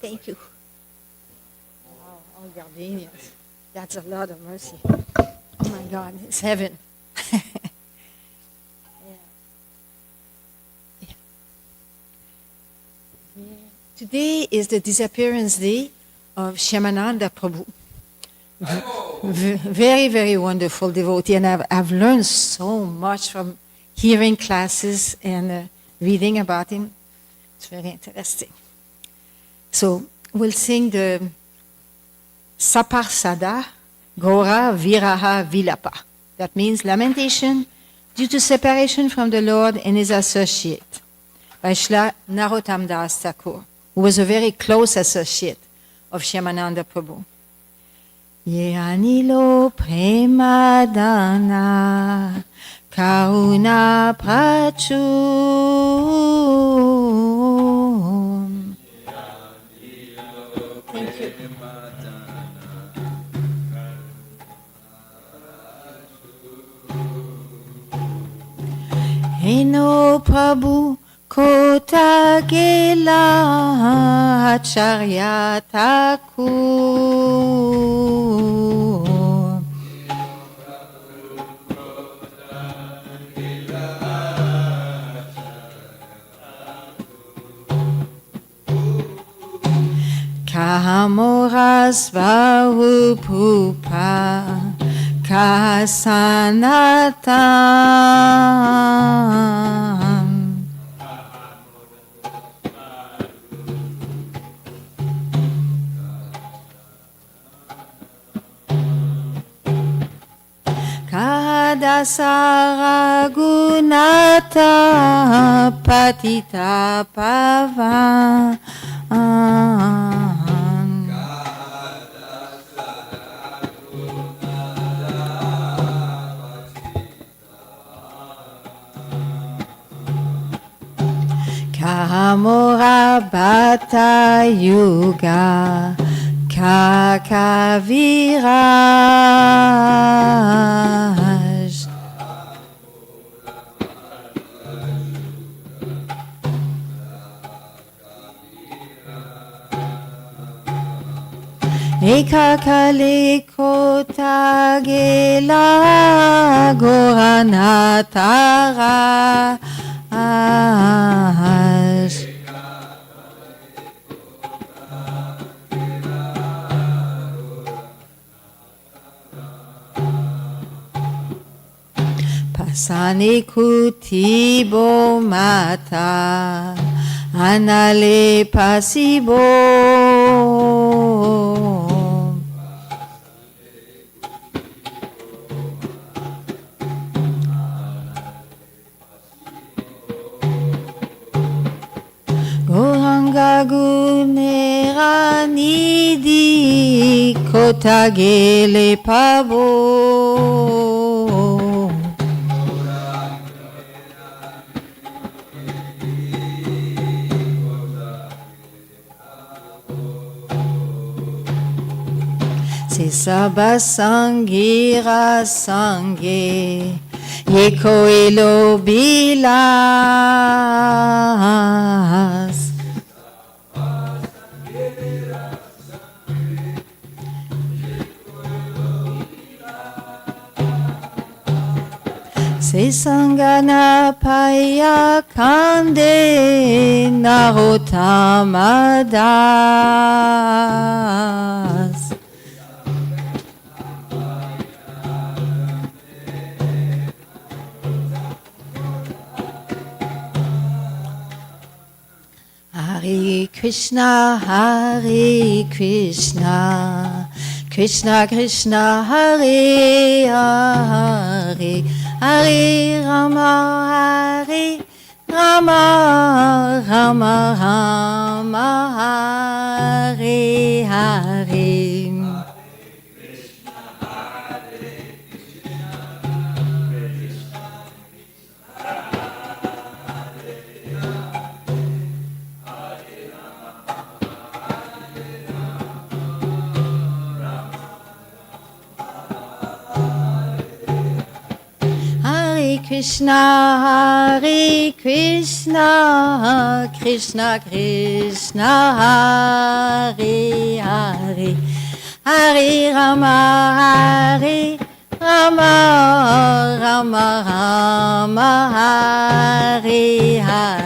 Thank you. Wow, all gardenias. That's a lot of mercy. Oh my God, it's heaven. Yeah. Yeah. Today is the disappearance day of Shyamananda Prabhu. Very, very wonderful devotee, and I've learned so much from hearing classes and reading about him. It's very interesting. So we'll sing the Saparsada Gora Viraha Vilapa. That means lamentation due to separation from the Lord and his associate by Srila Narottam Das Thakur, who was a very close associate of Shyamananda Prabhu. Ye anilo premadana kauna prachum. Thank you. Heno Prabhu Kota Gela Acharya Thakur Kahamora Svarupupa Kasanatam Kadasara Gunata Patita Pavan Kamora Bata Yuga Kakaviraj Ekakale Kota Gela Goranatara Pasani Kutibo Mata Anale Pasibo Goranga Gunera Nidi Kota Gele Pabo Saba Sangira Sange Yeko Elo Bilas Se Sangana Paya Kande Narotamadas Hare Krishna, Krishna Krishna, Hare Hare, Hare Rama, Hare Rama, Rama Rama, Hare Hare. Hare Krishna, Krishna Krishna, Hare Hare, Hare Rama, Hare Rama, Rama Rama, Hare Hare.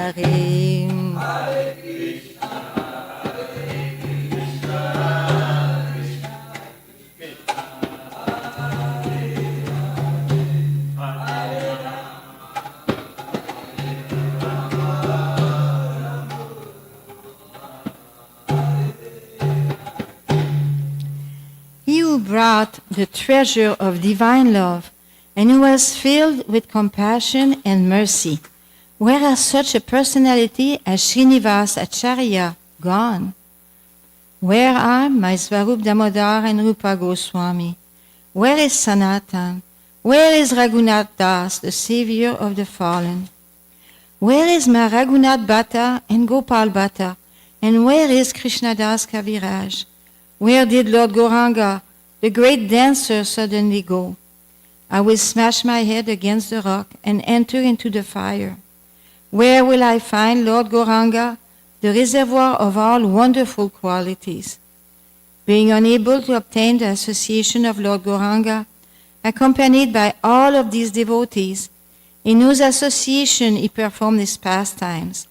He who brought the treasure of divine love and who was filled with compassion and mercy, where has such a personality as Srinivasa Acharya gone? Where are my Svarup Damodar and Rupa Goswami? Where is Sanatan? Where is Raghunath Das, the savior of the fallen? Where is my Raghunath Bhatta and Gopal Bhatta? And where is Krishnadas Kaviraj? Where did Lord Gauranga, the great dancer, suddenly go? I will smash my head against the rock and enter into the fire. Where will I find Lord Gauranga, the reservoir of all wonderful qualities? Being unable to obtain the association of Lord Gauranga, accompanied by all of these devotees, in whose association he performed his pastimes,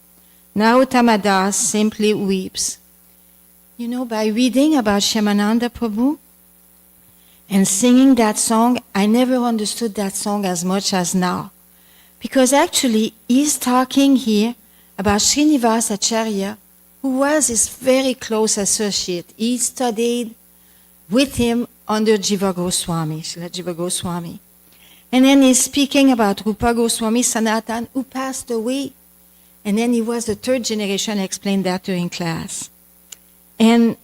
Narottama Das simply weeps. You know, by reading about Shyamananda Prabhu and singing that song, I never understood that song as much as now. Because actually, he's talking here about Srinivasa Acharya, who was his very close associate. He studied with him under Jiva Goswami, Srila Jiva Goswami. And then he's speaking about Rupa Goswami Sanatan, who passed away. And then he was the third generation. I explained that during class. And,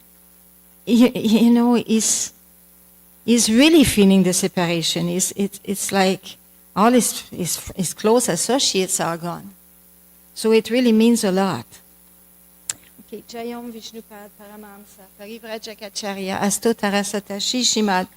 you know, he's really feeling the separation. It's like all his close associates are gone. So it really means a lot. Okay, Jayam Vishnupad Paramamsa, Parivrajacharya, Astotarasata, Shishimad,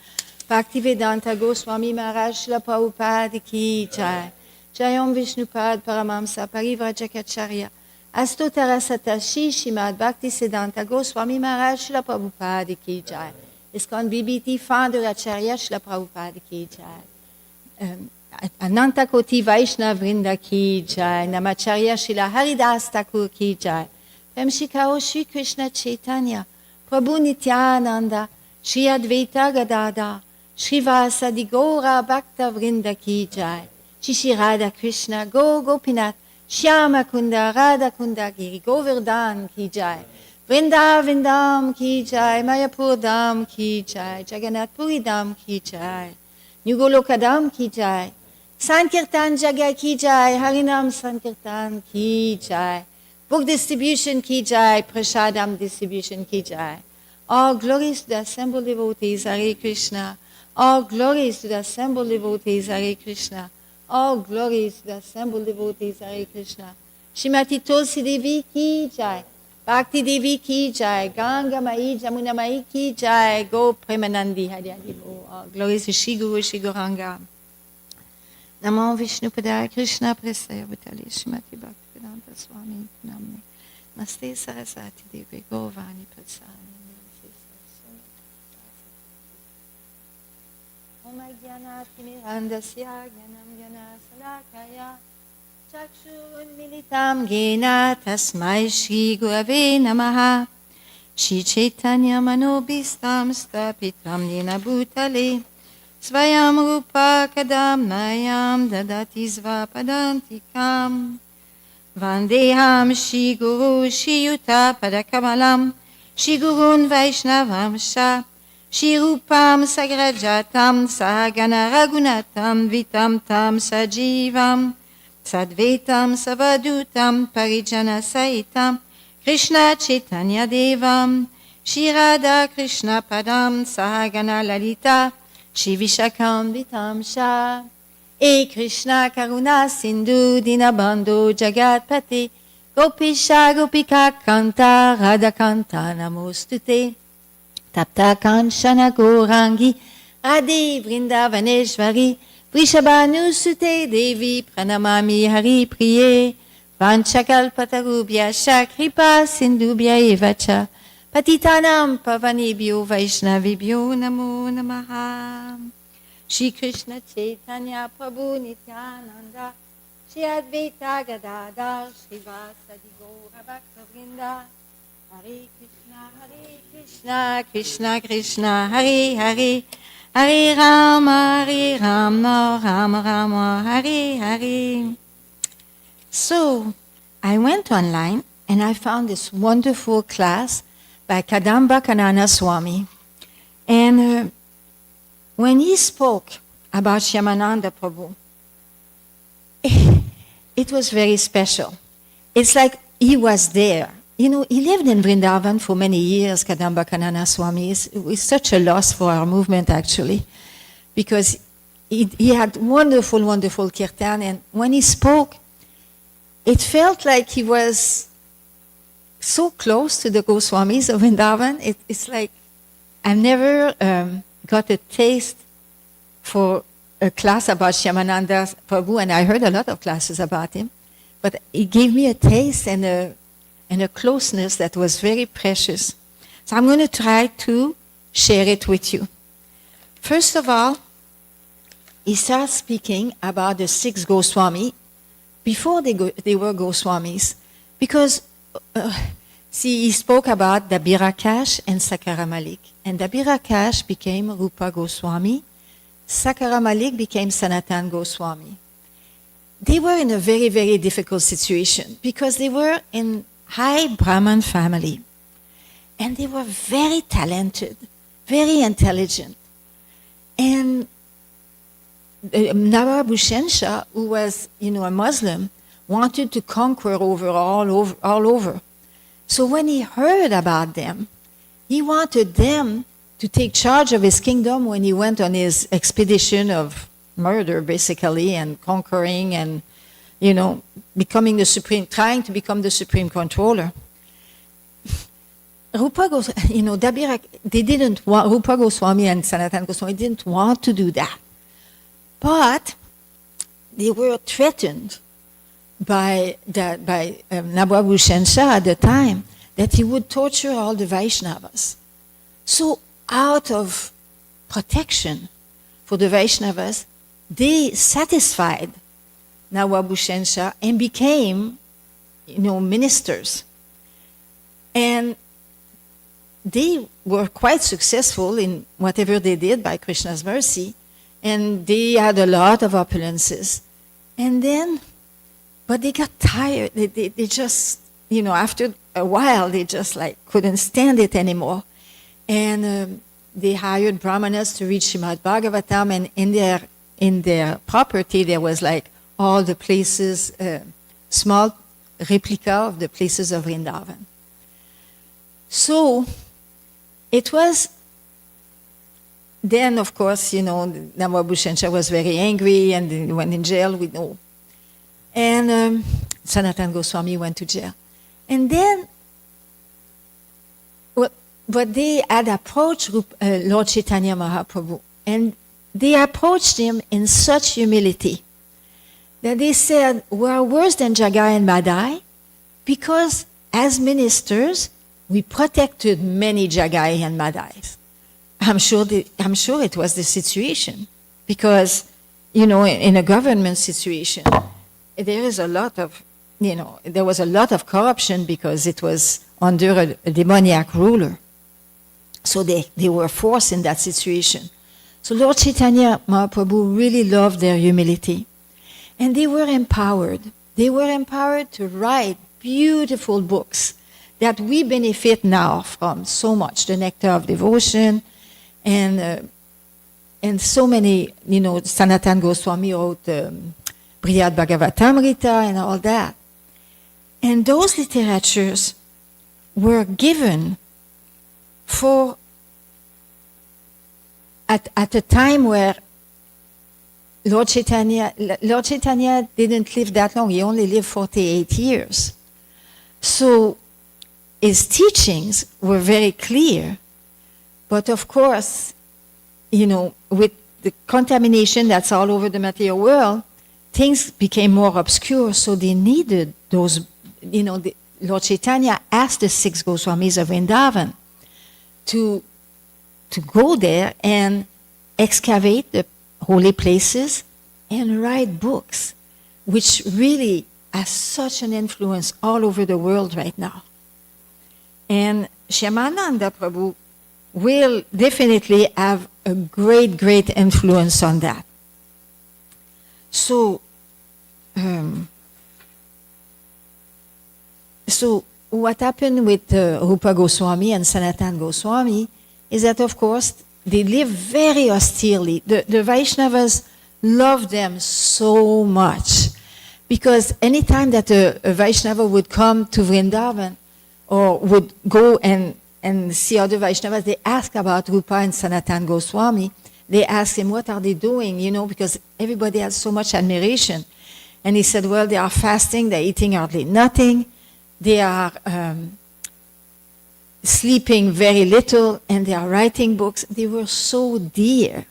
Bhaktivedanta Goswami Maharaj Srila Prabhupada Ki Jai. Jayam Vishnupad Paramamsa, Parivrajacharya, Astotarasata, Shishimad, Bhaktivedanta Goswami Maharaj Srila Prabhupada Ki Jai. ISKCON BBT founder Acharya Srila Prabhupada Ki Jai. Ananta Koti Vaishnav Vrinda Ki Jai. Namacharya Srila Haridas Thakur Ki Jai. Premshikaro Shri Krishna Chaitanya, Prabhu Nityananda, Shri Advaita Gadada, Shri Vasadi Gaura Bhakta Vrinda Ki Jai. Shri Radha Krishna Go Gopinath, Shyama Kunda Radha Kunda Giri Govardhan Ki Jai. Vrindavindam Ki Jai, Mayapur Dham Ki Jai, Jagannath Puri Dham Ki Jai, New Goloka Dham Ki Jai, Sankirtan Jaga Ki Jai, Harinam Sankirtan Ki Jai, Book Distribution Ki Jai, Prashadam Distribution Ki Jai. All glories to the assembled devotees, Hare Krishna. All glories to the assembled devotees, Hare Krishna. All glories to the assembled devotees, Hare Krishna. Shrimati Tulsi Devi Ki Jai. Bhakti Devi Ki Jai, Ganga Mai, Jamuna Mai Ki Jai, Go Premanandi Hari Hari Bo. Glories to Shri Guru, Shri Gauranga. Namo Vishnu Padaya Krishna Prasaya Bhutale Shrimati Bhaktivedanta Swami Namne. Namaste Sarasati Devi Govani Pratsani. Om Jnanati Mirandasya Jnanam Jnana Salakaya. Chakshurunmilitam Gena Tasmai Shri Gurave Namaha. Shri Chaitanya Manobhistam Stapitam Yena Bhutale. Svayam Rupa Kadam Nayam Dadati Svapadantikam. Vandeham Shri Guru Shri Yuta Padakamalam. Shri Gurun Vaishnavam Sha. Shri Rupam Sagrajatam Sahagana Raghunatam Vitam Tam Sajivam. Sadvetam Savadutam Parijana Saitam Krishna Chaitanya Devam Shri Radha Krishna Padam Sahagana Lalita Shri Vishakam Vitam Shah E Krishna Karuna Sindhu Dinabandhu Jagatpate Gopisha Gopika Kanta Radha Kanta Namostute Tapta Kanchana Gourangi Radhe Vrindavaneshvari Vrishabhanu Sute Devi Pranamami Hari Priye Vanchakal Patarubhya Shakripa Sindubhya Evacha Patitanam Pavanebhyo Vaishnavibhyo Namo Namaha. Shri Krishna Chaitanya Prabhu Nityananda Shri Advaita Gadadhar Srivasadi Gaura Bhaktavrinda Hare Krishna Krishna Krishna Hare Hare Hare Rama Rama Rama Hare Hare. So I went online and I found this wonderful class by Kadamba Kanana Swami. And when he spoke about Shyamananda Prabhu, it was very special. It's like he was there. You know, he lived in Vrindavan for many years, Kadamba Kanana Swami. It was such a loss for our movement, actually, because he had wonderful, wonderful kirtan. And when he spoke, it felt like he was so close to the Goswamis of Vrindavan. It's like I've never got a taste for a class about Shyamananda Prabhu, and I heard a lot of classes about him. But he gave me a taste and a closeness that was very precious. So I'm going to try to share it with you. First of all, he starts speaking about the 6 Goswami before they were Goswamis. Because, see, he spoke about Dabirakash and Sakara Malik. And Dabirakash became Rupa Goswami. Sakara Malik became Sanatan Goswami. They were in a very, very difficult situation because they were in high Brahman family. And they were very talented, very intelligent. And Nawab Shah, who was, a Muslim, wanted to conquer all over. So when he heard about them, he wanted them to take charge of his kingdom when he went on his expedition of murder, basically, and conquering and, becoming trying to become the supreme controller. Rupa Goswami, Rupa Goswami and Sanatan Goswami didn't want to do that. But they were threatened by Nawab Hussain Shah at the time that he would torture all the Vaishnavas. So out of protection for the Vaishnavas, they satisfied Nawab Hussain Shah and became, ministers. And they were quite successful in whatever they did by Krishna's mercy. And they had a lot of opulences. And then, but they got tired. They just, after a while, they just couldn't stand it anymore. And they hired brahmanas to read Srimad Bhagavatam, and in their property there was all the places, small replica of the places of Vrindavan. So it was. Then, of course, Nawab Hussain Shah was very angry and he went in jail, we know. And Sanatan Goswami went to jail. And then, but they had approached Lord Chaitanya Mahaprabhu. And they approached him in such humility that they said, we are worse than Jagai and Madai because as ministers, we protected many Jagai and Madais. I'm sure it was the situation because, in a government situation, there was a lot of corruption because it was under a demoniac ruler. So they were forced in that situation. So Lord Chaitanya Mahaprabhu really loved their humility. And they were empowered. They were empowered to write beautiful books that we benefit now from so much. The Nectar of Devotion, and so many, Sanatan Goswami wrote Brihad Bhagavatamrita and all that. And those literatures were given at a time where Lord Chaitanya didn't live that long. He only lived 48 years. So his teachings were very clear. But of course, with the contamination that's all over the material world, things became more obscure, so they needed those, Lord Chaitanya asked the 6 Goswamis of Vrindavan to go there and excavate the holy places and write books, which really has such an influence all over the world right now. And Shyamananda Prabhu will definitely have a great, great influence on that. So what happened with Rupa Goswami and Sanatan Goswami is that, of course, they lived very austerely. The Vaishnavas loved them so much, because anytime that a Vaishnava would come to Vrindavan or would go and see other Vaishnavas, they ask about Rupa and Sanatan Goswami. They ask him, what are they doing? Because everybody has so much admiration. And he said, well, they are fasting, they're eating hardly nothing, they are sleeping very little, and they are writing books. They were so dear.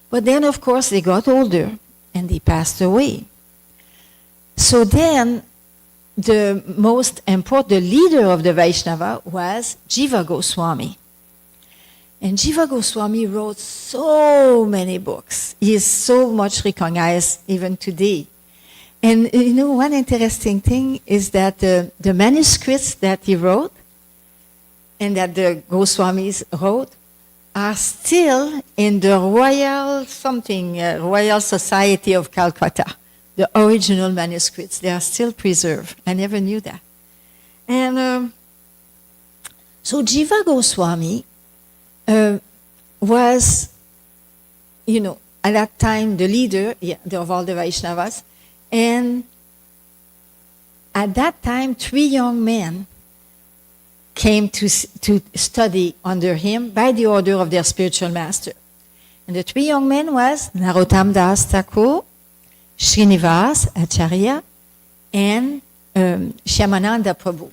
But then, of course, they got older, and they passed away. So then, the most important, the leader of the Vaishnava was Jiva Goswami. And Jiva Goswami wrote so many books. He is so much recognized even today. And one interesting thing is that the manuscripts that he wrote and that the Goswamis wrote are still in the Royal Society of Calcutta. The original manuscripts, they are still preserved. I never knew that. And so Jiva Goswami was, at that time the leader of all the Vaishnavas. And at that time, 3 young men came to study under him by the order of their spiritual master. And the 3 young men was Narottam Das Thakur, Srinivas Acharya, and Shyamananda Prabhu.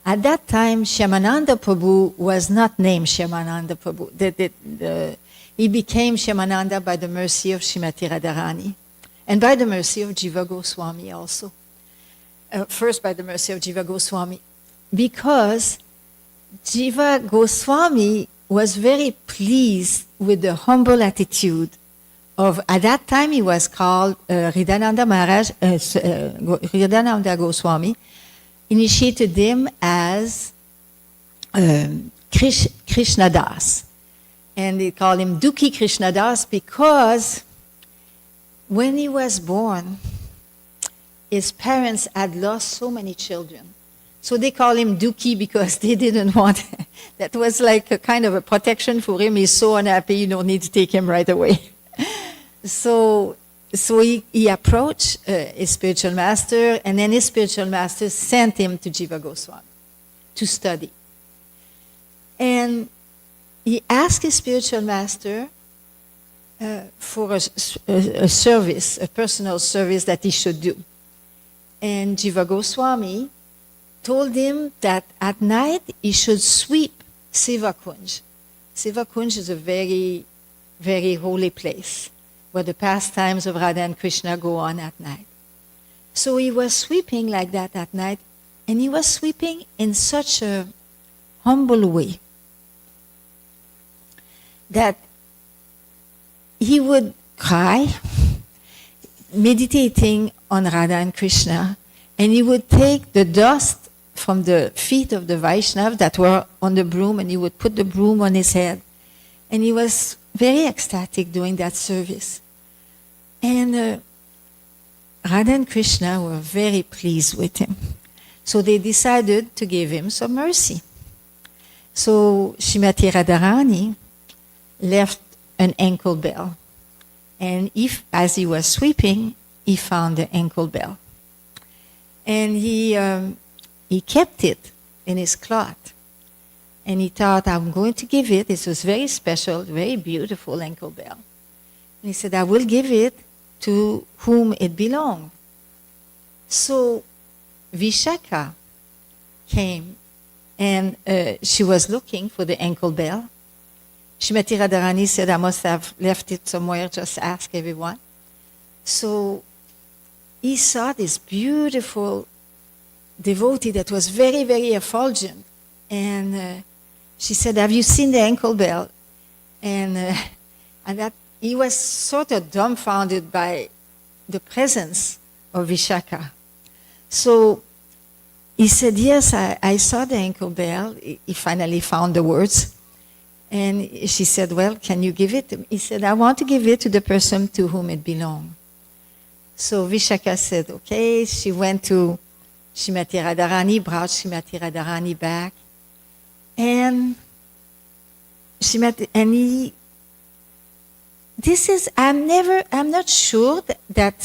At that time, Shyamananda Prabhu was not named Shyamananda Prabhu. He became Shyamananda by the mercy of Srimati Radharani, and by the mercy of Jiva Goswami also. First by the mercy of Jiva Goswami, because Jiva Goswami was very pleased with the humble attitude of, at that time he was called Hridayananda Maharaj, Hridayananda Goswami, initiated him as Krishnadas. And they call him Dukhi Krishnadas because when he was born, his parents had lost so many children. So they call him Dukhi because they didn't want, that was like a kind of a protection for him. He's so unhappy, you don't need to take him right away. So he approached his spiritual master, and then his spiritual master sent him to Jiva Goswami to study. And he asked his spiritual master for a service, a personal service that he should do. And Jiva Goswami told him that at night he should sweep Sevakunj. Sevakunj is a very, very holy place where the pastimes of Radha and Krishna go on at night. So he was sweeping like that at night, and he was sweeping in such a humble way that he would cry, meditating on Radha and Krishna, and he would take the dust from the feet of the Vaishnav that were on the broom, and he would put the broom on his head. And he was very ecstatic doing that service. And Radha and Krishna were very pleased with him. So they decided to give him some mercy. So Srimati Radharani left an ankle bell. And as he was sweeping, he found the ankle bell. And he kept it in his cloth. And he thought, I'm going to give it. This was very special, very beautiful ankle bell. And he said, I will give it to whom it belonged. So Vishaka came, and she was looking for the ankle bell. Srimati Radharani said, I must have left it somewhere, just ask everyone. So he saw this beautiful devotee that was very, very effulgent. And she said, have you seen the ankle bell? And that he was sort of dumbfounded by the presence of Vishaka. So he said, yes, I saw the ankle bell. He finally found the words. And she said, well, can you give it to me? He said, I want to give it to the person to whom it belongs. So Vishaka said, okay. She went to Srimati Radharani, brought Srimati Radharani back. And this is, I'm not sure that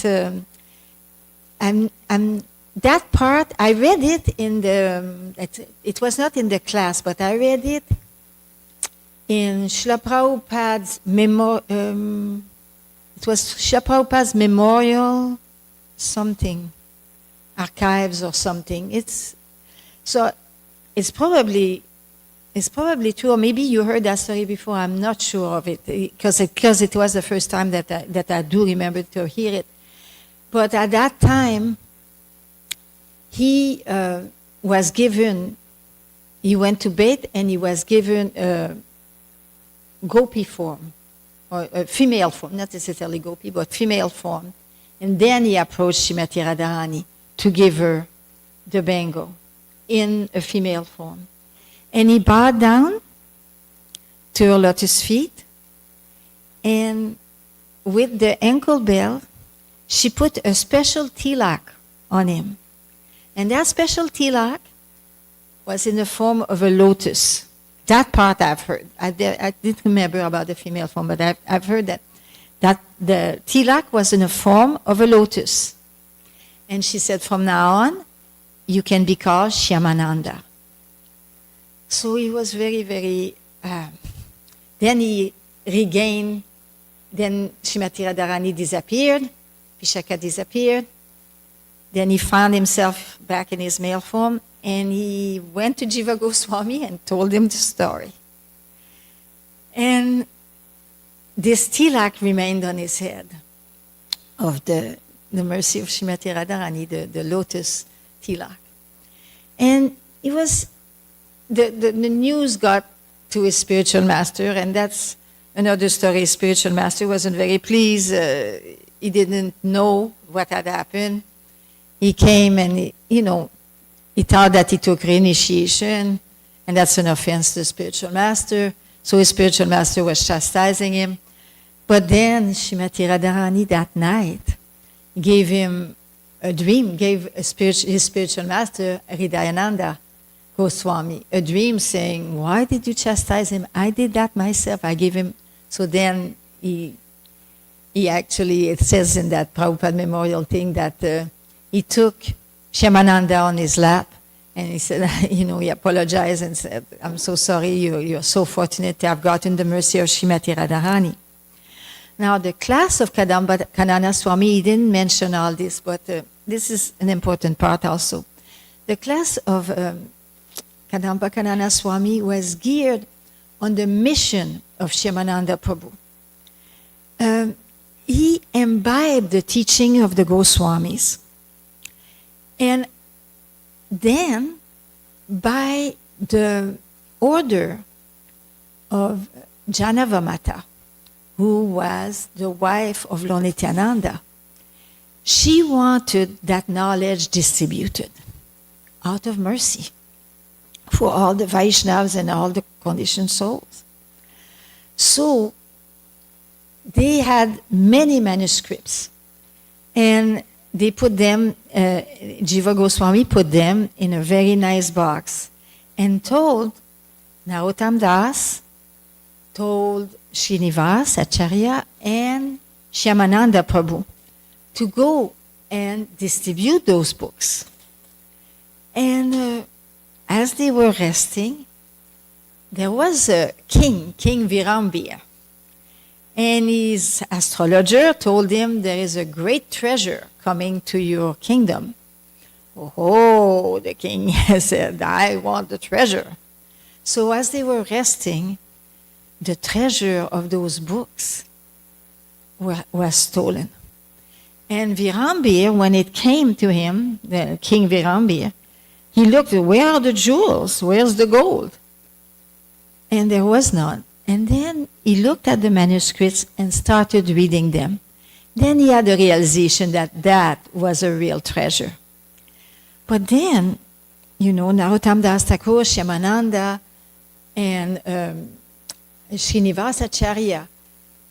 that part, I read it in it was not in the class, but I read it in Srila Prabhupada's it was Srila Prabhupada's memorial something, archives or something. It's probably true, or maybe you heard that story before. I'm not sure of it because it was the first time that I do remember to hear it. But at that time, he went to bed and he was given a gopi form, or a female form, not necessarily gopi, but female form. And then he approached Srimati Radharani to give her the bangle in a female form. And he bowed down to her lotus feet, and with the ankle bell, she put a special tilak on him. And that special tilak was in the form of a lotus. That part I've heard. I didn't remember about the female form, but I've heard that the tilak was in the form of a lotus. And she said, from now on, you can be called Shyamananda. So he was very, very... then he regained... Then Srimati Radharani disappeared. Vishaka disappeared. Then he found himself back in his male form, and he went to Jiva Goswami and told him the story. And this tilak remained on his head of the mercy of Srimati Radharani, the lotus tilak. And it was, the news got to his spiritual master, and that's another story. His spiritual master wasn't very pleased. He didn't know what had happened. He came and, he thought that he took reinitiation, and that's an offense to the spiritual master. So his spiritual master was chastising him. But then Srimati Radharani that night gave him a dream, gave his spiritual master, Hridayananda Goswami, a dream saying, why did you chastise him? I did that myself. I gave him. So then he actually, it says in that Prabhupada memorial thing that he took Shyamananda on his lap, and he said, he apologized and said, I'm so sorry, you're so fortunate to have gotten the mercy of Srimati Radharani. Now, the class of Kadamba Kanana Swami, he didn't mention all this, but this is an important part also. The class of Kadamba Kanana Swami was geared on the mission of Shyamananda Prabhu. He imbibed the teaching of the Goswamis. And then, by the order of Janavamata, who was the wife of Lord Nityananda, she wanted that knowledge distributed out of mercy for all the Vaishnavas and all the conditioned souls. So they had many manuscripts, and they put them, Jiva Goswami put them in a very nice box and told Narottam Das, told Srinivas Acharya and Shyamananda Prabhu to go and distribute those books. And as they were resting, there was a king, King Virambir. And his astrologer told him, there is a great treasure coming to your kingdom. Oh, the king said, I want the treasure. So as they were resting, the treasure of those books was stolen. And Virambir, when it came to him, the King Virambir, he looked, where are the jewels? Where's the gold? And there was none. And then he looked at the manuscripts and started reading them. Then he had a realization that that was a real treasure. But then, Narottam Das Thakur, Shyamananda, and Srinivasacharya,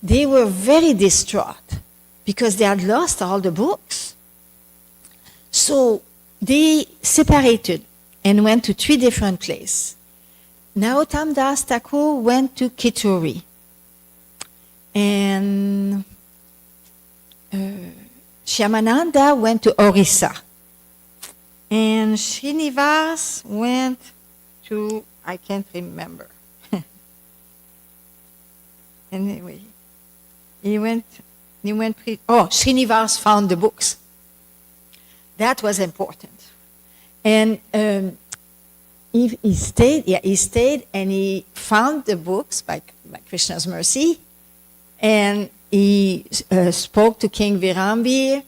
they were very distraught because they had lost all the books. So they separated and went to 3 different places. Narottam Das Thakur went to Kituri, and Shyamananda went to Orissa, and Srinivas went to, I can't remember. Anyway, Srinivas found the books. That was important. And he stayed and he found the books by Krishna's mercy, and he spoke to King Virambir,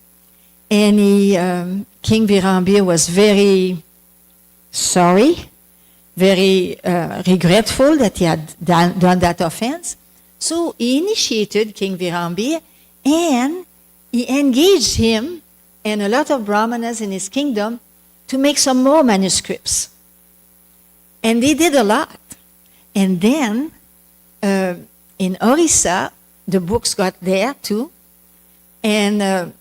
and King Virambir was very sorry, very regretful that he had done that offense. So he initiated King Virambir, and he engaged him and a lot of brahmanas in his kingdom to make some more manuscripts. And they did a lot. And then in Orissa, the books got there too. And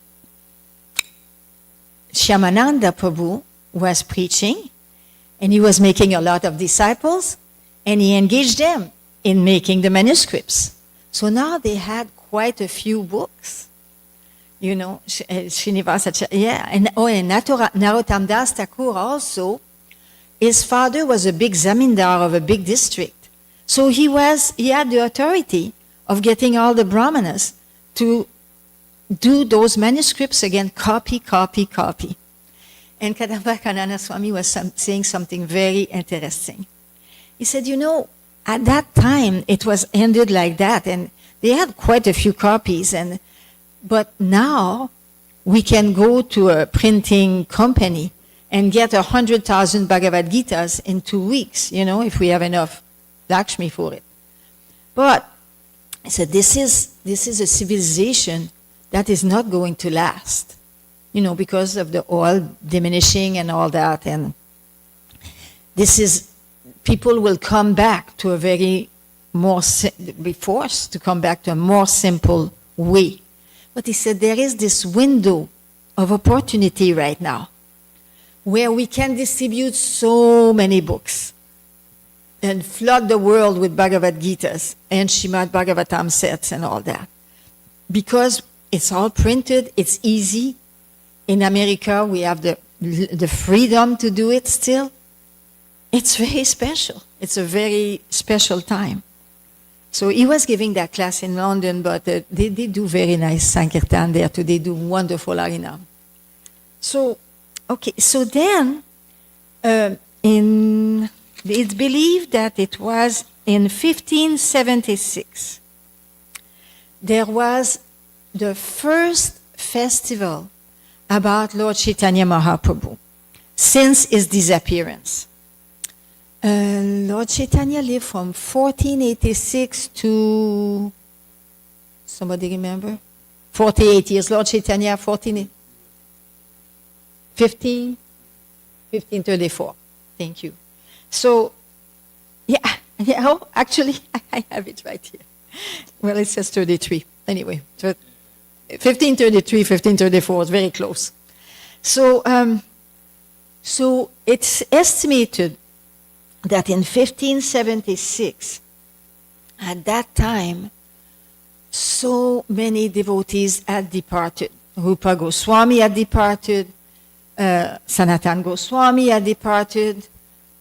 Shyamananda Prabhu was preaching, and he was making a lot of disciples, and he engaged them in making the manuscripts. So now they had quite a few books. Srinivasacharya, and Narottam Das Thakur also, his father was a big zamindar of a big district. So he had the authority of getting all the brahmanas to do those manuscripts again, copy. And Kadamba Kanana Swami was saying something very interesting. He said, at that time it was ended like that, and they had quite a few copies, but now we can go to a printing company and get 100,000 Bhagavad Gitas in 2 weeks, if we have enough Lakshmi for it. But I said, this is a civilization that is not going to last, because of the oil diminishing and all that. And people will come back to be forced to come back to a more simple way. But he said, there is this window of opportunity right now where we can distribute so many books and flood the world with Bhagavad Gitas and Srimad Bhagavatam sets and all that. Because it's all printed, it's easy. In America, we have the freedom to do it still. It's very special. It's a very special time. So he was giving that class in London, but they do very nice Sankirtan there too. They do wonderful Harinam. So then it's believed that it was in 1576 there was the first festival about Lord Chaitanya Mahaprabhu since his disappearance. Lord Chaitanya lived from 1486 to, somebody remember? 48 years. Lord Chaitanya, 1534. Thank you. So, actually, I have it right here. Well, it says 33. Anyway, 1533, 1534 is very close. So it's estimated that in 1576, at that time, so many devotees had departed. Rupa Goswami had departed, Sanatan Goswami had departed,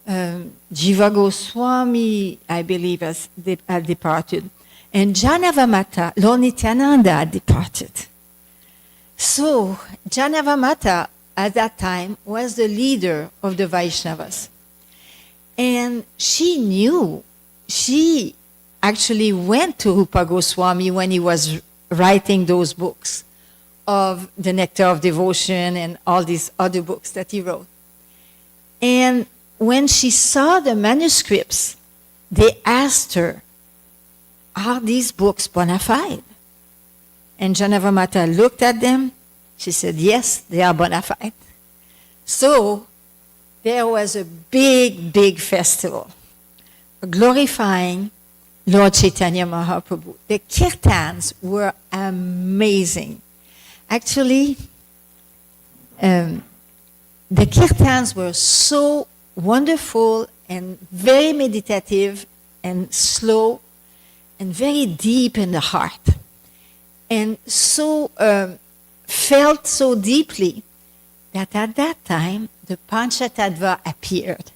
Jiva Goswami, I believe, had departed, and Janavamata, Lord Nityananda had departed. So Janavamata at that time was the leader of the Vaishnavas. And she knew, she actually went to Rupa Goswami when he was writing those books of the Nectar of Devotion and all these other books that he wrote. And when she saw the manuscripts, they asked her, are these books bona fide? And Janavamata looked at them. She said, yes, they are bona fide. So there was a big, big festival glorifying Lord Chaitanya Mahaprabhu. The kirtans were amazing. Actually, the kirtans were so wonderful and very meditative and slow and very deep in the heart. And so felt so deeply that at that time the Panchatattva appeared.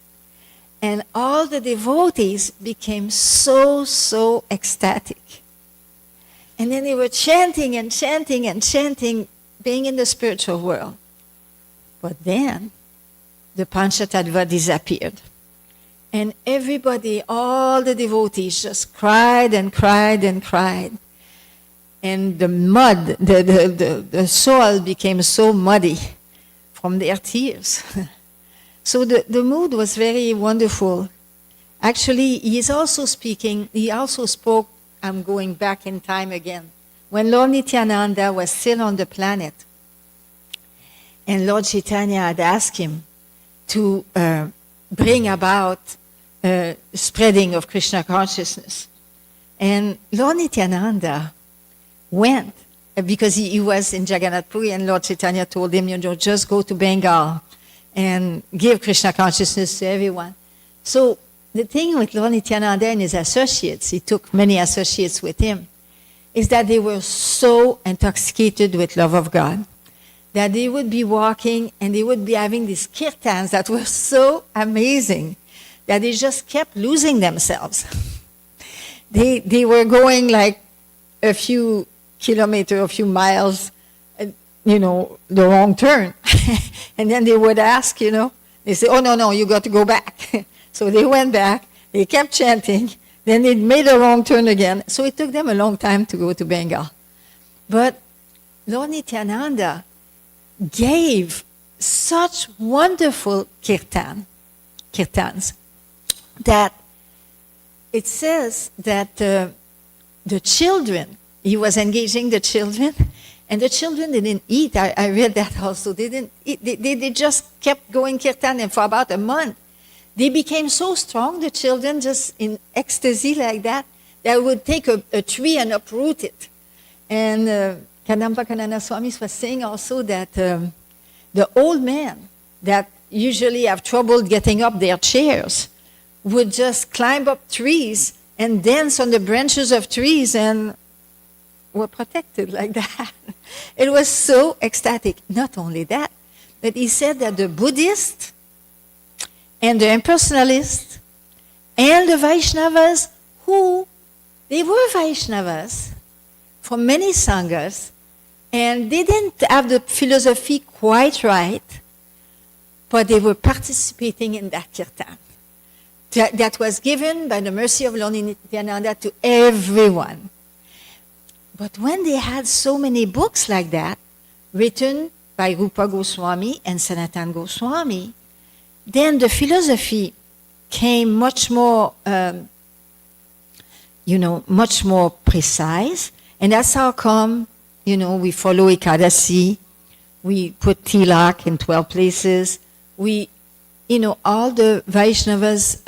And all the devotees became so ecstatic. And then they were chanting and chanting and chanting, being in the spiritual world. But then the Panchatattva disappeared. And everybody, all the devotees just cried and cried and cried. And the mud, the soil became so muddy from their tears. So the mood was very wonderful. Actually, he also spoke, I'm going back in time again, when Lord Nityananda was still on the planet. And Lord Chaitanya had asked him to bring about spreading of Krishna consciousness. And Lord Nityananda went, because he was in Jagannath Puri, and Lord Chaitanya told him, just go to Bengal and give Krishna consciousness to everyone. So the thing with Lord Nityananda and his associates, he took many associates with him, is that they were so intoxicated with love of God that they would be walking and they would be having these kirtans that were so amazing that they just kept losing themselves. They were going like a few kilometers, a few miles, the wrong turn. And then they would ask, they say, oh, no, you got to go back. So they went back, they kept chanting, then they made a wrong turn again. So it took them a long time to go to Bengal. But Lord Nityananda gave such wonderful kirtans that it says that the children, he was engaging the children, and the children didn't eat. I read that also. They didn't eat. They just kept going kirtan, and for about a month, they became so strong, the children, just in ecstasy like that, that would take a tree and uproot it. And Kadampa Kanana Swami was saying also that the old men that usually have trouble getting up their chairs would just climb up trees and dance on the branches of trees and were protected like that. It was so ecstatic. Not only that, but he said that the Buddhists and the impersonalists and the Vaishnavas, they were Vaishnavas from many sanghas, and they didn't have the philosophy quite right, but they were participating in that kirtan. That was given by the mercy of Lord Nityananda to everyone. But when they had so many books like that, written by Rupa Goswami and Sanatan Goswami, then the philosophy came much more, much more precise. And that's how come, we follow Ekadasi, we put Tilak in 12 places, all the Vaishnavas,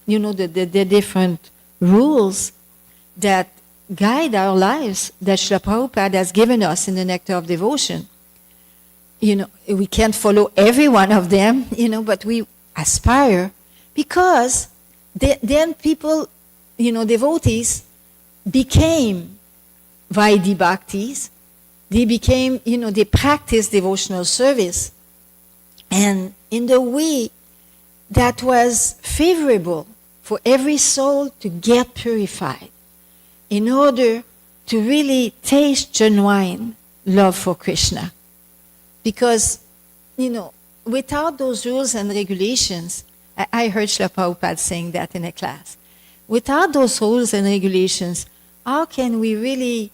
the different rules that guide our lives that Srila Prabhupada has given us in the Nectar of Devotion. We can't follow every one of them, but we aspire, because then people, devotees became Vaidhi Bhaktis. They became, they practiced devotional service. And in the way that was favorable for every soul to get purified, in order to really taste genuine love for Krishna. Because, without those rules and regulations, I heard Srila Prabhupada saying that in a class, without those rules and regulations, how can we really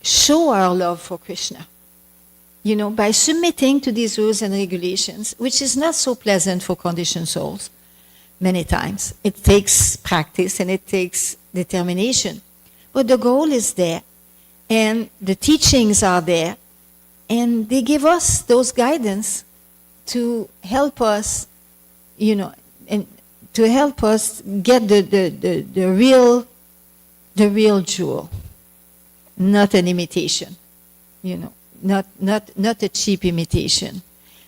show our love for Krishna? You know, by submitting to these rules and regulations, which is not so pleasant for conditioned souls many times. It takes practice and it takes determination. But the goal is there, and the teachings are there, and they give us those guidance to help us, you know, and to help us get the real jewel, not an imitation, you know. Not a cheap imitation.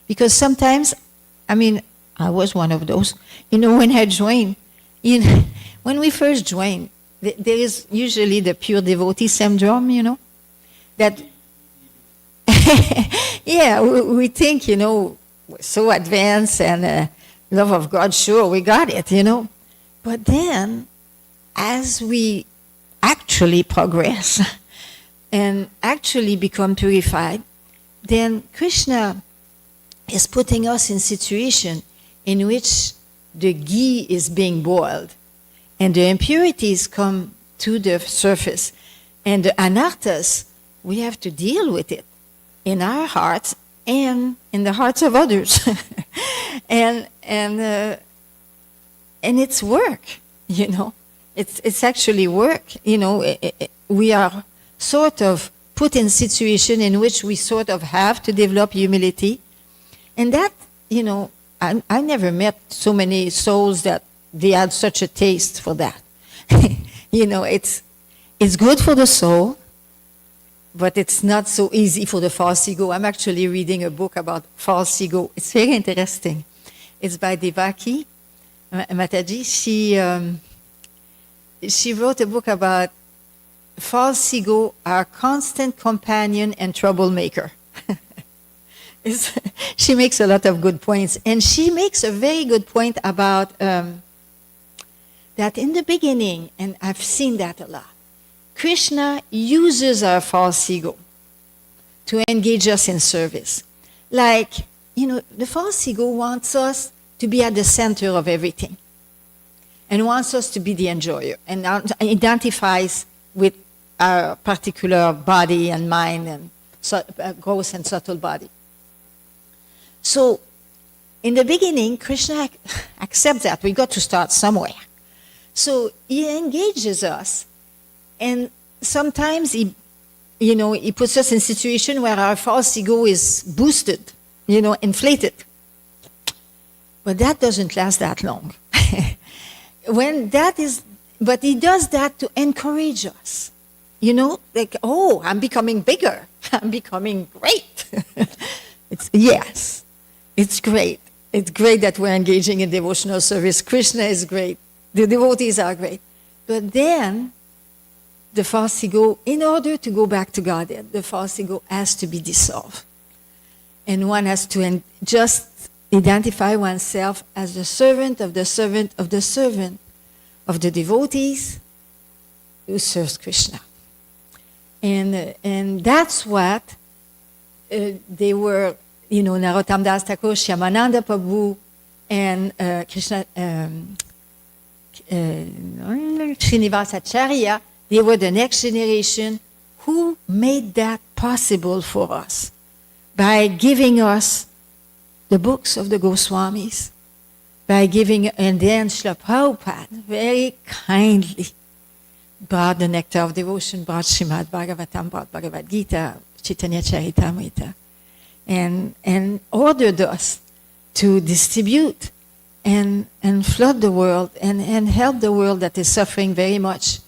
Because sometimes, I mean, I was one of those. You know, when I joined, you know, when we first joined, there is usually the pure devotee syndrome, you know, that, yeah, we think, you know, we're so advanced and love of God, sure, we got it, you know. But then, as we actually progress, and actually become purified, then Krishna is putting us in situation in which the ghee is being boiled and the impurities come to the surface. And the anarthas, we have to deal with it in our hearts and in the hearts of others. and it's work, you know. It's actually work, you know. We are sort of put in a situation in which we sort of have to develop humility. And that, you know, I never met so many souls that they had such a taste for that. You know, it's good for the soul, but it's not so easy for the false ego. I'm actually reading a book about false ego. It's very interesting. It's by Devaki Mataji. She wrote a book about false ego, our constant companion and troublemaker. She makes a lot of good points. And she makes a very good point about that in the beginning, and I've seen that a lot, Krishna uses our false ego to engage us in service. Like, you know, the false ego wants us to be at the center of everything and wants us to be the enjoyer and identifies with our particular body and mind and gross and subtle body. So, in the beginning, Krishna accepts that. We got to start somewhere. So, he engages us, and sometimes he puts us in a situation where our false ego is boosted, you know, inflated. But that doesn't last that long. But he does that to encourage us. You know, like, oh, I'm becoming bigger. I'm becoming great. It's great. It's great that we're engaging in devotional service. Krishna is great. The devotees are great. But then, the false ego, in order to go back to Godhead, the false ego has to be dissolved. And one has to just identify oneself as the servant of the servant of the servant of the devotees who serves Krishna. And that's what they were, you know, Narottam Das Thakur, Shyamananda Prabhu, and Srinivasacharya, they were the next generation who made that possible for us by giving us the books of the Goswamis, by giving, and then Srila Prabhupada very kindly brought the nectar of devotion, brought Srimad Bhagavatam, brought Bhagavad Gita, Chaitanya Charitamrita, and ordered us to distribute and flood the world and help the world that is suffering very much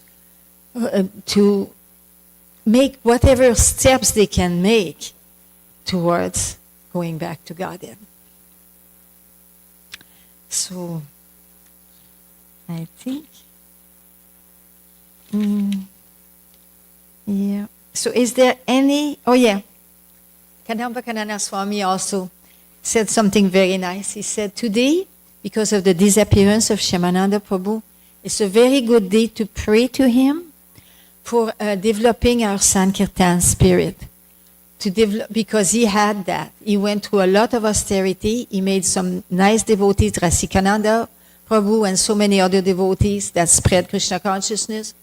to make whatever steps they can make towards going back to Godhead. So, I think, yeah. So is there any, oh yeah, Kadamba Swami also said something very nice. He said, today, because of the disappearance of Shyamananda Prabhu, it's a very good day to pray to him for developing our Sankirtan spirit. To develop, because he had that. He went through a lot of austerity. He made some nice devotees. Rasikananda Prabhu and so many other devotees that spread Krishna consciousness.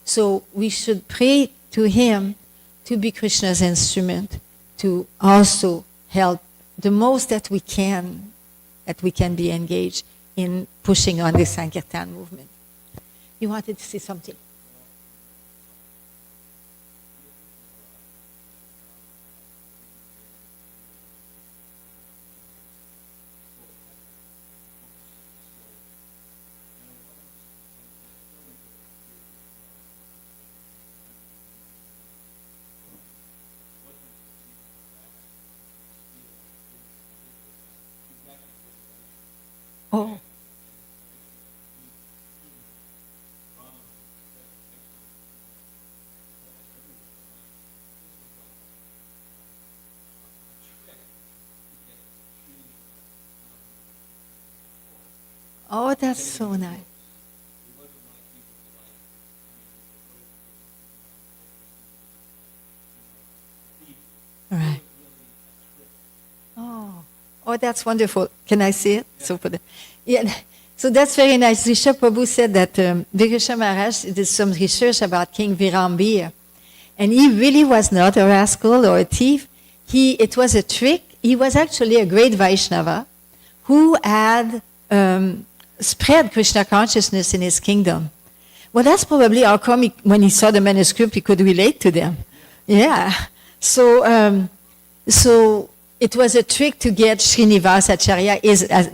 So we should pray to him to be Krishna's instrument, to also help the most that we can be engaged in pushing on the Sankirtan movement. You wanted to say something? Oh. Oh, that's so nice. Right. Oh, that's wonderful. Can I see it? Yeah. So that's very nice. Risha Prabhu said that Vikrisha Maharaj did some research about King Virambir. And he really was not a rascal or a thief. It was a trick. He was actually a great Vaishnava who had spread Krishna consciousness in his kingdom. Well, that's probably how come when he saw the manuscript, he could relate to them. Yeah. So it was a trick to get Srinivasacharya,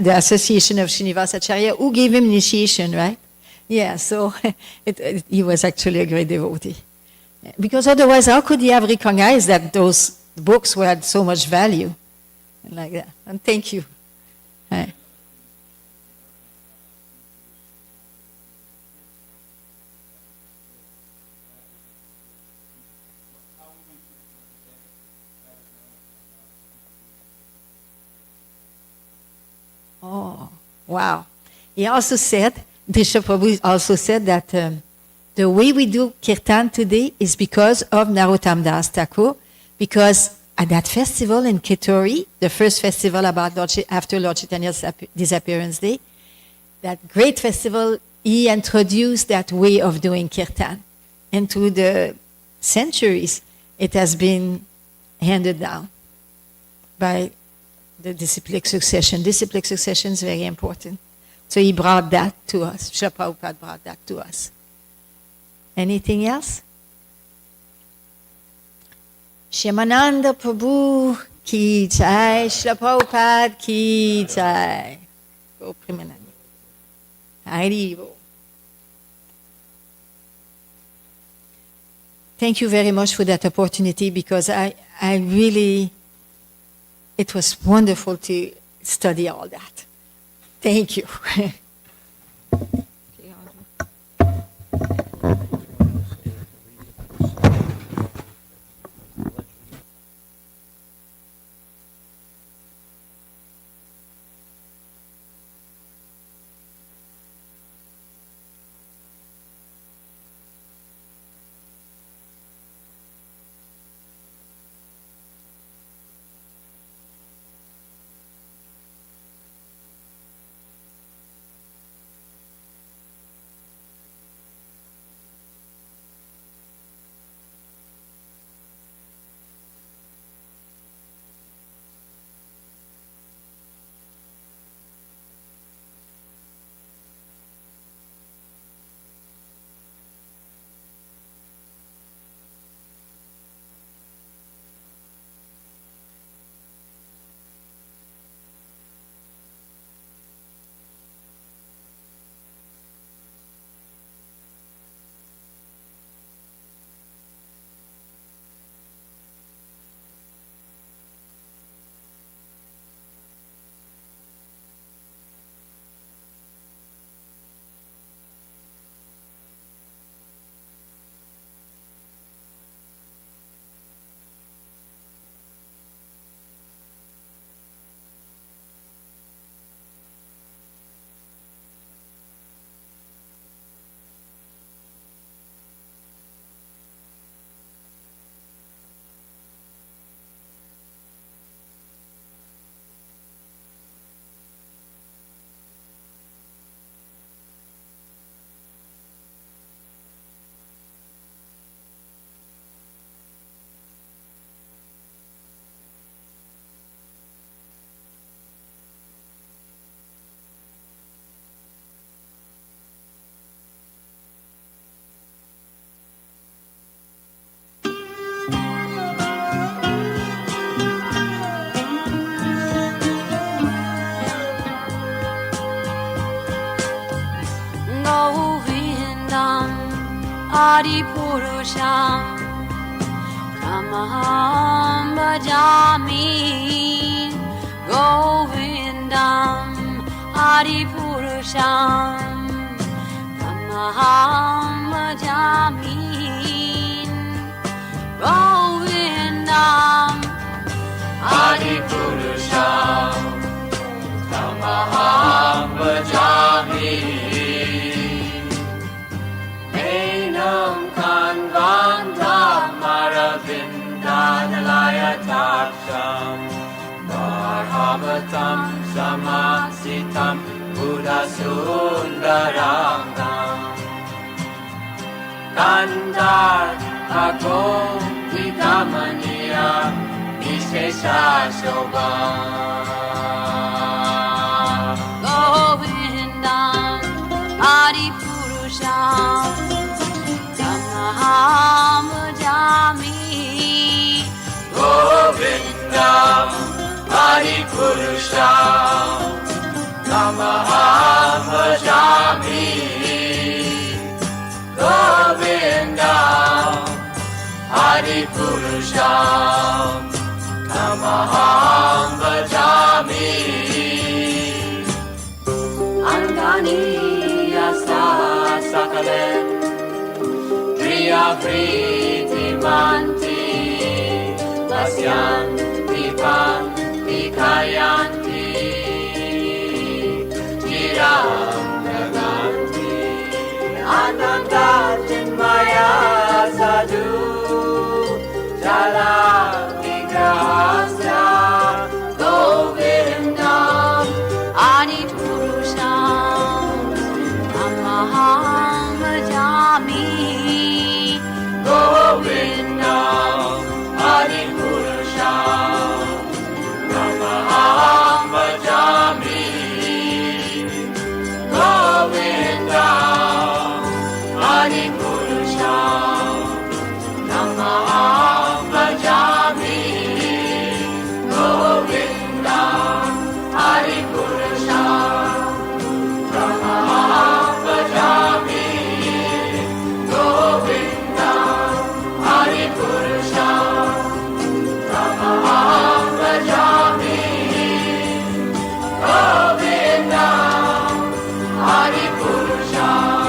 the association of Srinivasacharya, who gave him initiation, right? Yeah, so he was actually a great devotee. Because otherwise, how could he have recognized that those books were had so much value? Like that. And thank you. Right. Oh, wow. He also said, Drisha Prabhu also said that the way we do kirtan today is because of Narottam Das Thakur, because at that festival in Ketori, the first festival after Lord Chaitanya's disappearance day, that great festival, he introduced that way of doing kirtan. And through the centuries, it has been handed down by the disciplic succession. Disciplic succession is very important. So he brought that to us. Srila Prabhupada brought that to us. Anything else? Shyamananda Prabhu ki jai, Srila Prabhupada ki jai. Go Premanandi. Hari Bo. Thank you very much for that opportunity, because I really, it was wonderful to study all that. Thank you. Adipurusham Tamaham Bhajami Govindam Adipurusham Tamaham Bhajami Govindam Adipurusham Tamaham Bhajami Enam Kanvandam Maravindadalaya Taksham Marhavatam Samasitam Buddha Sundarangam Kandar Agom Vidamaniya Ishesha Shobha Govindam Adipurusham Tamaham Bhajami Govindam Adipurusham Tamaham Bhajami Govindam Adipurusham Tamaham Bhajami Angani Yasa Sakalen Priya Priti Manti Vasyan Dipan Dikayanti Chiram Naganti Ananda Chinmaya Sadhu Jala Vigrahasya Govindam Adipurusham Tamaham Bhajami Govindam Adipurusham Tamaham Bhajami Govindam Adipurusham Tamaham Bhajami Govindam Adipurusham Tamaham Bhajami Govindam Adipurusham Tamaham Bhajami Govindam Adipurusham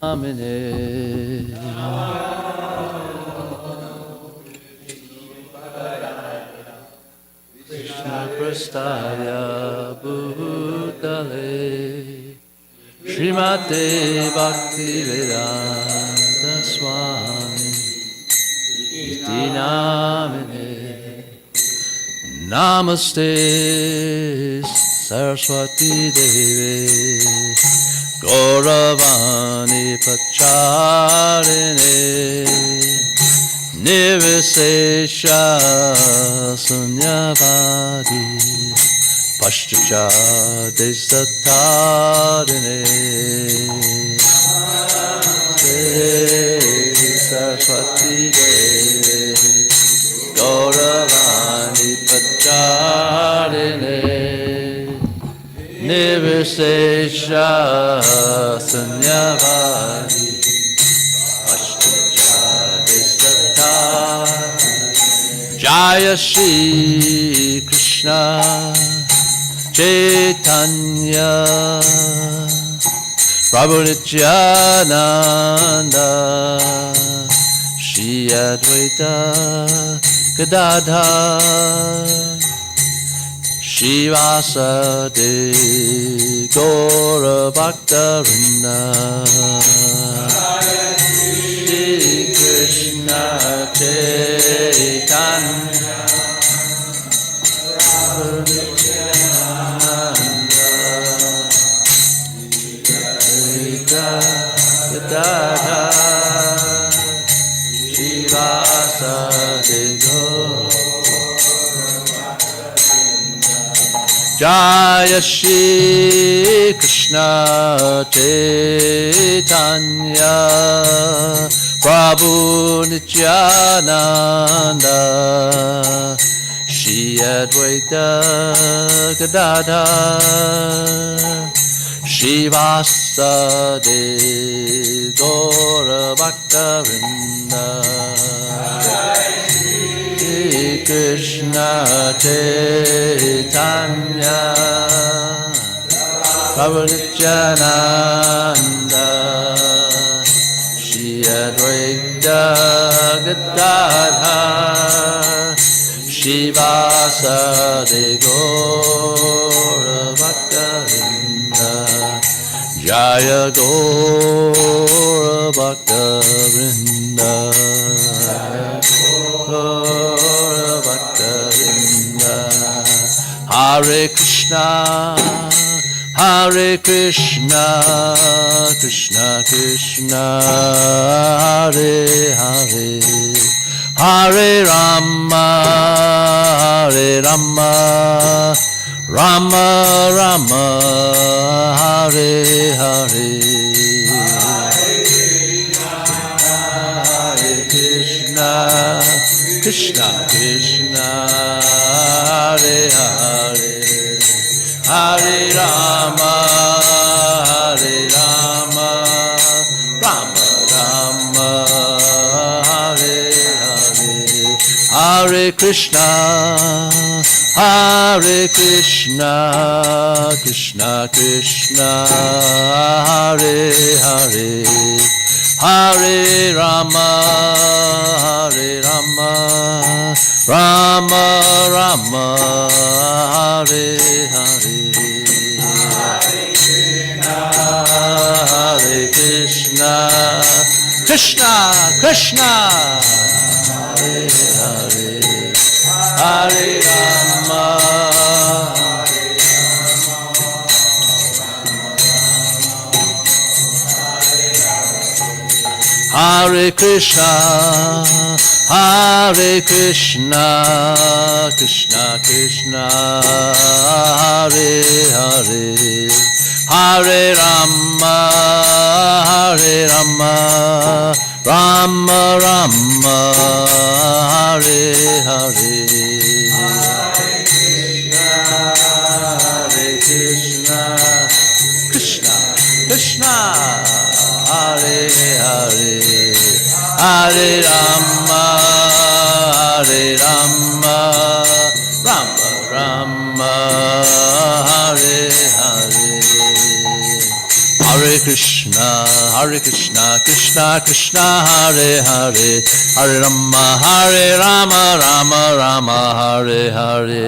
Amine. Krishna Prastaya Bhutale Srimate Bhakti Vedanta Swami Iti Namine Namaste Saraswati Devi Gauravani Pacharine Nirvisesha Sunyavadi Pashtacha Desatarine Saraswati Devi Gauravani Pacharine Nirvisesha Sunyavadi Pashtacha Desatarine Jaya Shri Krishna Chaitanya Prabhu Nityananda Shri Advaita Gadadhar Shivasade Gaura Bhaktarinda Shri Krishna Chaitanya Prabhu Nityananda Jaya Shri Krishna Chaitanya Prabhu Nityananda Shri Advaita Gadadhar Shivasade Gaura Bhaktavinda Shri Krishna Chaitanya Prabhu Nityananda Shri Advaita Gadadhar Shivasade Gaura Bhaktavinda Jaya Gaura Bhaktavinda Gaura Bhaktavinda Hare Krishna Hare Krishna Krishna Krishna Hare Hare Hare Rama Hare Rama Rama Rama Hare Hare Hare Krishna Krishna Krishna Hare Hare Hare Rama Hare Rama Rama Rama Hare Hare Hare Krishna Hare Krishna Krishna Krishna Hare Hare Hare Rama Hare Rama Rama Rama Hare Hare Hare Krishna Krishna Krishna Hare Hare Hare Rama Hare Krishna Hare Krishna Krishna Krishna Hare Hare Hare Rama Hare Rama Rama Rama Hare Hare Hare Krishna Krishna Krishna Hare Hare Hare Rama Hare Rama Rama Rama Hare Hare Hare Krishna Krishna Krishna Hare Hare Hare Rama Rama Rama Hare Hare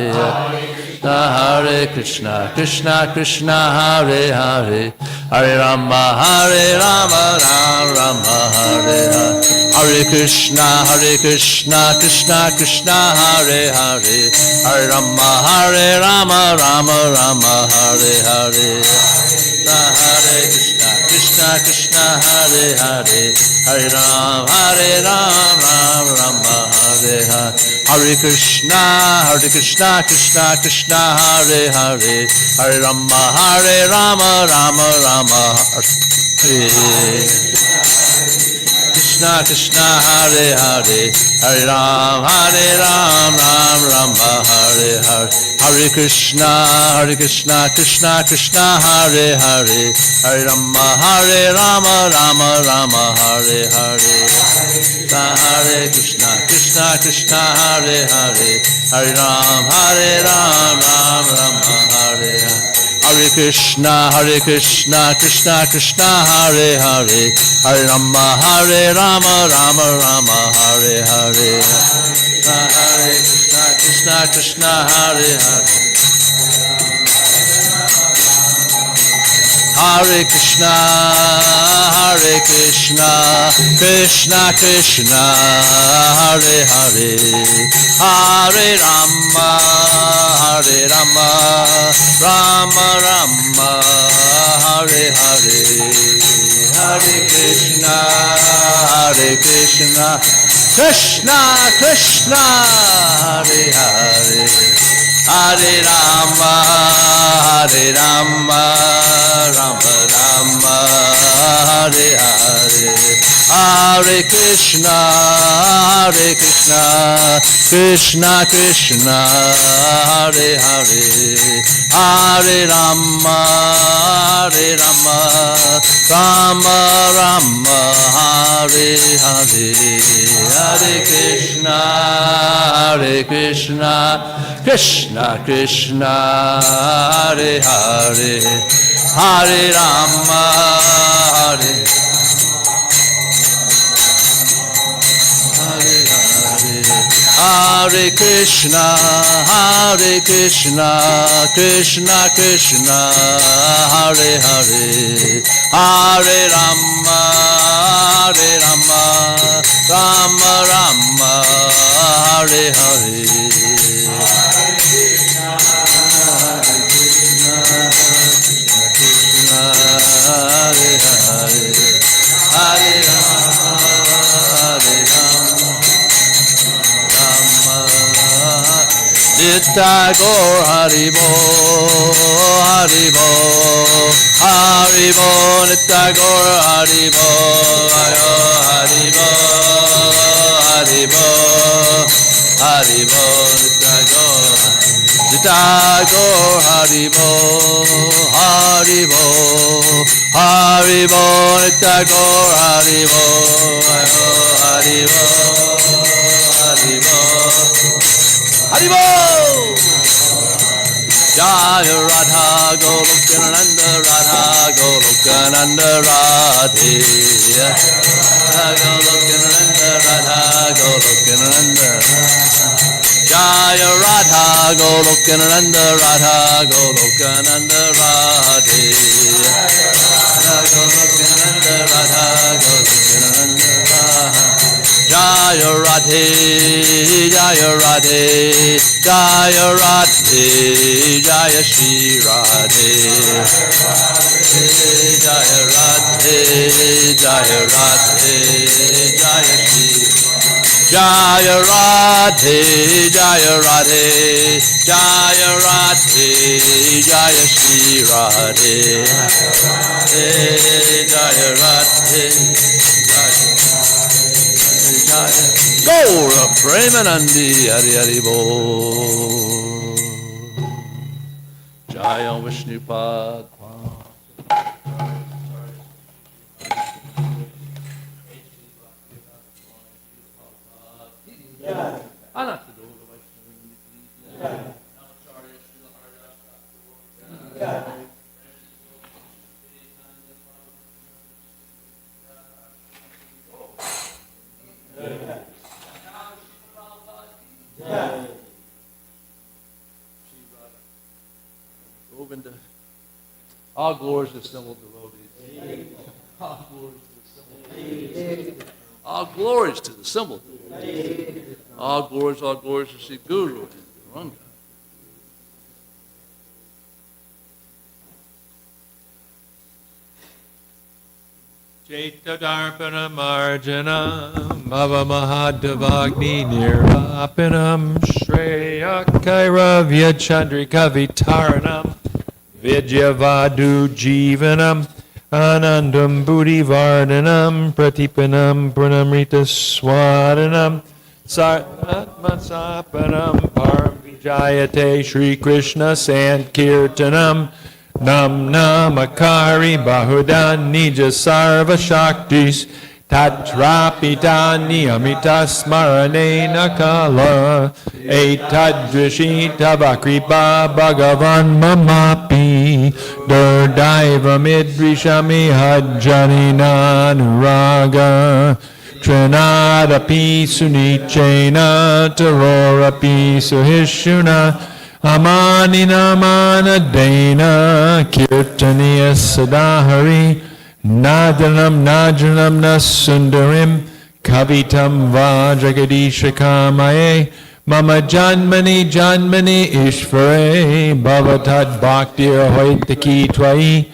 Hare Krishna Krishna Hare Hare Hare Rama Rama Rama Hare Hare Hare Krishna Krishna Krishna Hare Hare Hare Rama Rama Rama Hare Hare Hare Krishna Krishna Hare Hare Hare Rama Rama Hare Hare Hare Krishna Krishna Krishna Hare Hare Hare Rama Rama Rama Hare Krishna Krishna Hare Hare Hare Rama Rama Hare Hare Hare Krishna Krishna Krishna Hare Hare Hare Rama Rama Hare Hare Hare Krishna Krishna Hare Hare Hare Rama Rama Hare Hare Hare Krishna Krishna Krishna Hare Hare Hare Rama Rama Hare Hare Hare Krishna Krishna Hare Hare Hare Krishna Krishna Krishna Hare Hare Hare Rama Rama Rama Hare Hare Hare Krishna Krishna Krishna Hare Hare Hare Rama, Hare Rama, Rama Rama, Hare Hare. Hare Krishna, Krishna Krishna, Hare Hare. Hare Rama, Rama Rama, Hare Hare. Hare Krishna, Krishna Krishna, Hare Hare. Hare Rama, Hare Hare Krishna, Krishna Krishna, Hare Hare. Hare Rama, Rama Rama, Hare Hare. Hare Hare. Hare Rama, Nitya Gaur Haribo, Haribo, Haribo, Nitya Gaur Haribo, Haribo, Haribo, Haribo, Nitya Gaur Haribo, Haribo, Haribo, Nitya Gaur Haribo, Haribo, Haribo. Haribo! Jaya Radha Golokananda Radha Golokananda Radhe. Golokananda Radha Golokananda. Jaya Radha Golokananda Radha Golokananda Radhe. Golokananda Radha Golokananda Radhe. Jaya Radhe, Jaya Radhe, Jaya Radhe, Jaya Shri Radhe. Jaya Radhe, Jaya Radhe, Jaya Shri. Jaya Radhe, Jaya Radhe, Jaya Radhe, Jaya Shri Radhe. Jaya Radhe, Gaura Premanandi, Hari Hari Bo. Jaya Vishnupad. All glories to the simple devotees. All glories to the simple devotees. All glories to the simple devotees. All glories to Sri Guru and Guranga. Chaitadarpana Marjanam Bhava Mahadavagni Nirapanam Shreya Kairavya Chandrika Vitaranam Vidyavadu Jivanam Anandam Buddhi Vardhanam Pratipanam Purnamrita Swadanam Satmatmasapanam Paramvijayate Shri Krishna Sankirtanam Nam Namakari Bahudan Nija Sarva Shaktis Tatrapitani Amita Smarane Nakala Etadrishita Vakripa Bhagavan Mamapi Durdaiva Midrishami Hajjanina Nuraga Trinadapi Sunichena Tarorapi Suhishuna Amanina Manadena Kirtaniya Sadahari Nadanam Najanam Nasundarim Kavitam Vajragadishakamaye Mama Janmani Ishvare Bhavatad Bhaktir Hoitaki Twai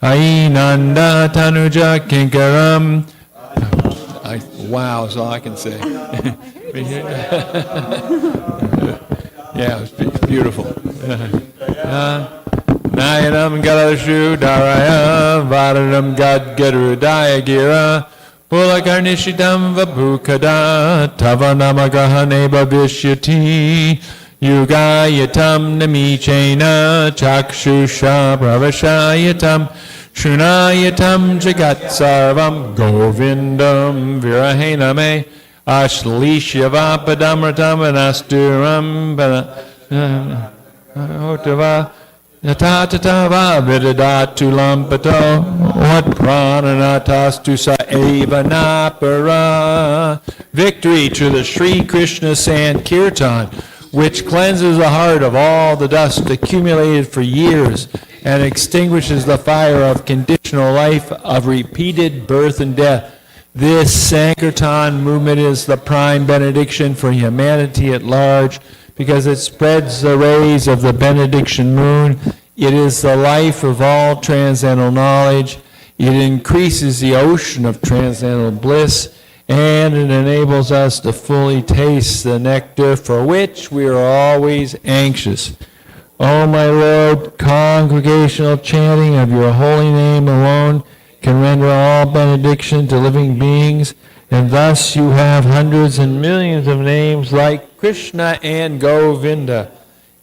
Ainanda Tanuja Kinkaram. Wow, is all I can say. Yeah, beautiful. Nayanam Galashu Daraya Varanam Gadgarudaya Gira Pulakarnishitam Vabhukada Tavanamagahane Bhavishyati Yugayatam Namichena Chakshusha Pravashayatam Shunayatam Jagat Sarvam Govindam Virahename Ashlishyavapadamratam Anasturam Otava Natatava Vidadatu Lampato What Prananatastu Sa Eva Napara. Victory to the Sri Krishna Sankirtan, which cleanses the heart of all the dust accumulated for years and extinguishes the fire of conditional life of repeated birth and death. This Sankirtan movement is the prime benediction for humanity at large because it spreads the rays of the benediction moon. It is the life of all transcendental knowledge. It increases the ocean of transcendental bliss, and it enables us to fully taste the nectar for which we are always anxious. O my Lord, congregational chanting of your holy name alone can render all benediction to living beings, and thus you have hundreds and millions of names like Krishna and Govinda.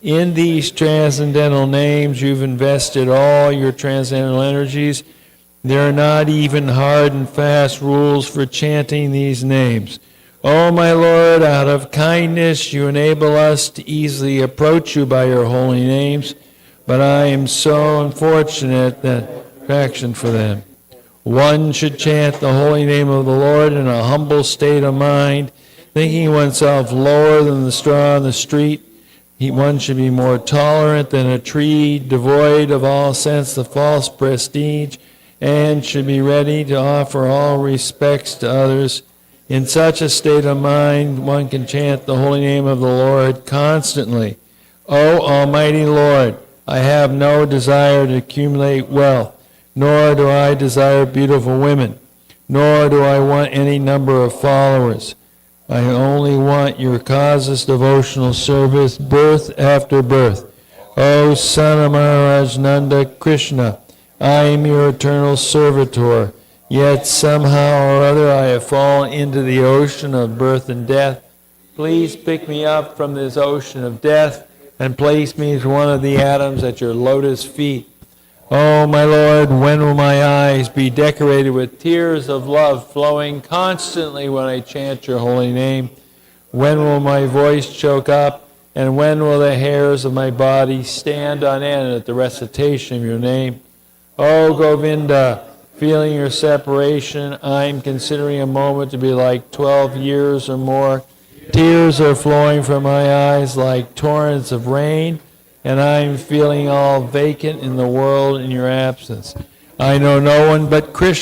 In these transcendental names, you've invested all your transcendental energies. There are not even hard and fast rules for chanting these names. O my Lord, out of kindness, you enable us to easily approach you by your holy names, but I am so unfortunate that attraction for them. One should chant the holy name of the Lord in a humble state of mind, thinking oneself lower than the straw on the street. One should be more tolerant than a tree, devoid of all sense of false prestige, and should be ready to offer all respects to others. In such a state of mind, one can chant the holy name of the Lord constantly. O Almighty Lord, I have no desire to accumulate wealth, nor do I desire beautiful women, nor do I want any number of followers. I only want your causeless devotional service, birth after birth. O Son of Maharaj Nanda Krishna, I am your eternal servitor, yet somehow or other I have fallen into the ocean of birth and death. Please pick me up from this ocean of death and place me as one of the atoms at your lotus feet. Oh, my Lord, when will my eyes be decorated with tears of love flowing constantly when I chant your holy name? When will my voice choke up, and when will the hairs of my body stand on end at the recitation of your name? Oh, Govinda, feeling your separation, I'm considering a moment to be like 12 years or more. Tears are flowing from my eyes like torrents of rain, and I'm feeling all vacant in the world in your absence. I know no one but Krishna.